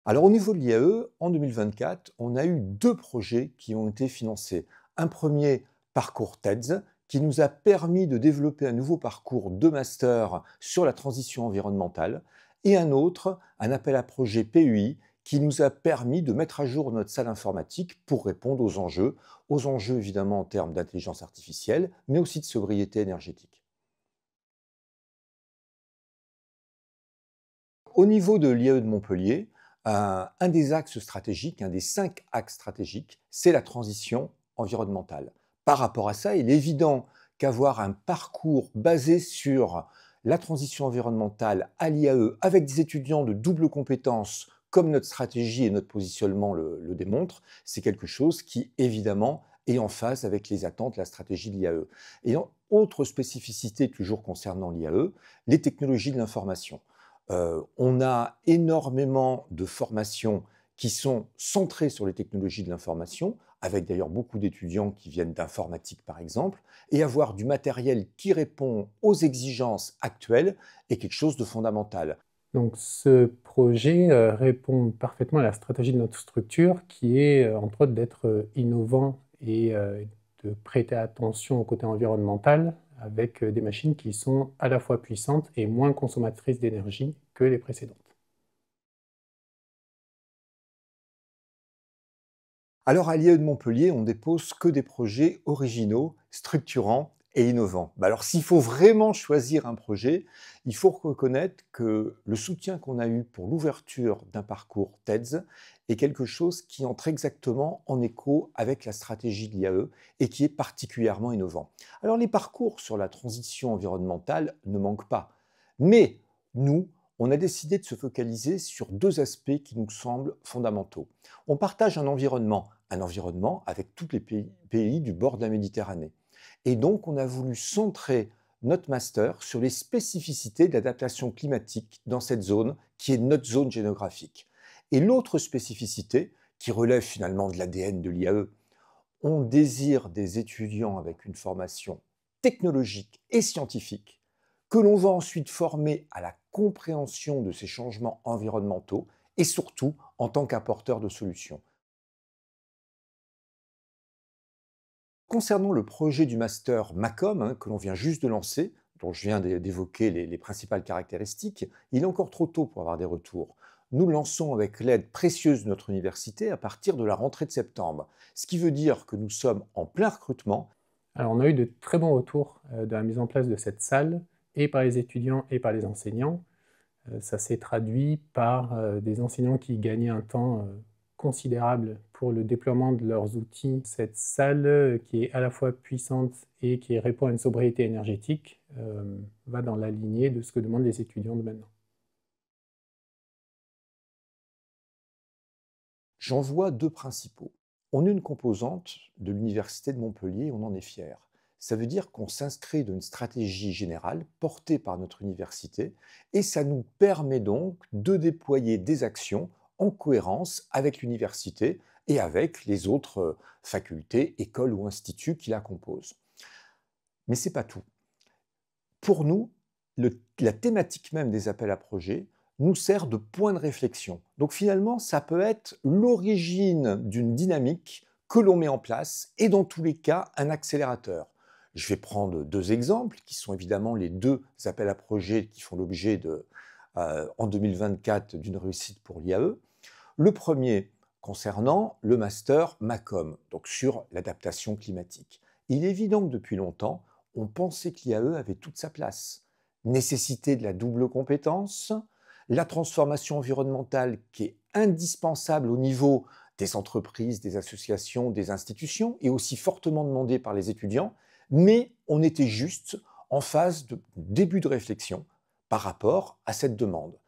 Alors au niveau de l'IAE, en 2024, on a eu 2 projets qui ont été financés. Un premier, parcours TEDS, qui nous a permis de développer un nouveau parcours de master sur la transition environnementale, et un autre, un appel à projet PUI, qui nous a permis de mettre à jour notre salle informatique pour répondre aux enjeux évidemment en termes d'intelligence artificielle, mais aussi de sobriété énergétique. Au niveau de l'IAE de Montpellier, un des axes stratégiques, un des 5 axes stratégiques, c'est la transition environnementale. Par rapport à ça, il est évident qu'avoir un parcours basé sur la transition environnementale à l'IAE avec des étudiants de double compétence, comme notre stratégie et notre positionnement le démontrent, c'est quelque chose qui, évidemment, est en phase avec les attentes de la stratégie de l'IAE. Et autre spécificité toujours concernant l'IAE, les technologies de l'information. On a énormément de formations qui sont centrées sur les technologies de l'information, avec d'ailleurs beaucoup d'étudiants qui viennent d'informatique par exemple, et avoir du matériel qui répond aux exigences actuelles est quelque chose de fondamental. Donc ce projet répond parfaitement à la stratégie de notre structure qui est entre autres d'être innovant et de prêter attention au côté environnemental avec des machines qui sont à la fois puissantes et moins consommatrices d'énergie que les précédentes. Alors à l'IAE de Montpellier, on dépose que des projets originaux, structurants et innovants. Alors s'il faut vraiment choisir un projet, il faut reconnaître que le soutien qu'on a eu pour l'ouverture d'un parcours TEDS est quelque chose qui entre exactement en écho avec la stratégie de l'IAE et qui est particulièrement innovant. Alors les parcours sur la transition environnementale ne manquent pas, mais nous, on a décidé de se focaliser sur 2 aspects qui nous semblent fondamentaux. On partage un environnement avec tous les pays du bord de la Méditerranée. Et donc, on a voulu centrer notre master sur les spécificités de l'adaptation climatique dans cette zone qui est notre zone géographique. Et l'autre spécificité, qui relève finalement de l'ADN de l'IAE, on désire des étudiants avec une formation technologique et scientifique que l'on va ensuite former à la compréhension de ces changements environnementaux et surtout en tant qu'apporteurs de solutions. Concernant le projet du master MACOM, que l'on vient juste de lancer, dont je viens d'évoquer les principales caractéristiques, il est encore trop tôt pour avoir des retours. Nous le lançons avec l'aide précieuse de notre université à partir de la rentrée de septembre, ce qui veut dire que nous sommes en plein recrutement. Alors on a eu de très bons retours de la mise en place de cette salle et par les étudiants et par les enseignants. Ça s'est traduit par des enseignants qui gagnaient un temps considérable pour le déploiement de leurs outils. Cette salle qui est à la fois puissante et qui répond à une sobriété énergétique va dans la lignée de ce que demandent les étudiants de maintenant. J'en vois 2 principaux. On est une composante de l'université de Montpellier, on en est fier. Ça veut dire qu'on s'inscrit d'une stratégie générale portée par notre université et ça nous permet donc de déployer des actions en cohérence avec l'université et avec les autres facultés, écoles ou instituts qui la composent. Mais ce n'est pas tout. Pour nous, la thématique même des appels à projets nous sert de point de réflexion. Donc finalement, ça peut être l'origine d'une dynamique que l'on met en place et dans tous les cas, un accélérateur. Je vais prendre 2 exemples qui sont évidemment les 2 appels à projets qui font l'objet en 2024 d'une réussite pour l'IAE. Le premier concernant le master MACOM, donc sur l'adaptation climatique. Il est évident que depuis longtemps, on pensait que l'IAE avait toute sa place. Nécessité de la double compétence, la transformation environnementale qui est indispensable au niveau des entreprises, des associations, des institutions et aussi fortement demandée par les étudiants, mais on était juste en phase de début de réflexion par rapport à cette demande.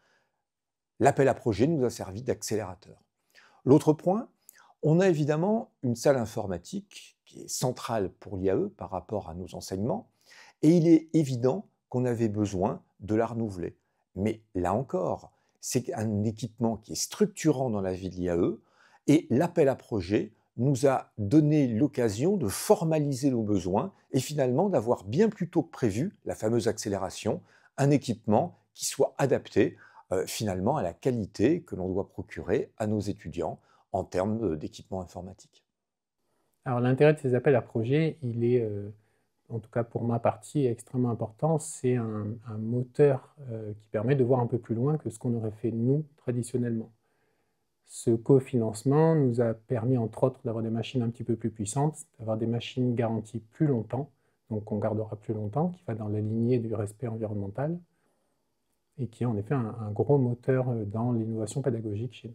L'appel à projet nous a servi d'accélérateur. L'autre point, on a évidemment une salle informatique qui est centrale pour l'IAE par rapport à nos enseignements, et il est évident qu'on avait besoin de la renouveler. Mais là encore, c'est un équipement qui est structurant dans la vie de l'IAE, et l'appel à projet nous a donné l'occasion de formaliser nos besoins et finalement d'avoir bien plus tôt que prévu, la fameuse accélération, un équipement qui soit adapté finalement à la qualité que l'on doit procurer à nos étudiants en termes d'équipement informatique. Alors l'intérêt de ces appels à projets, il est, en tout cas pour ma partie, extrêmement important. C'est un moteur qui permet de voir un peu plus loin que ce qu'on aurait fait nous traditionnellement. Ce cofinancement nous a permis entre autres d'avoir des machines un petit peu plus puissantes, d'avoir des machines garanties plus longtemps, donc qu'on gardera plus longtemps, qui va dans la lignée du respect environnemental, et qui est en effet un gros moteur dans l'innovation pédagogique chez nous.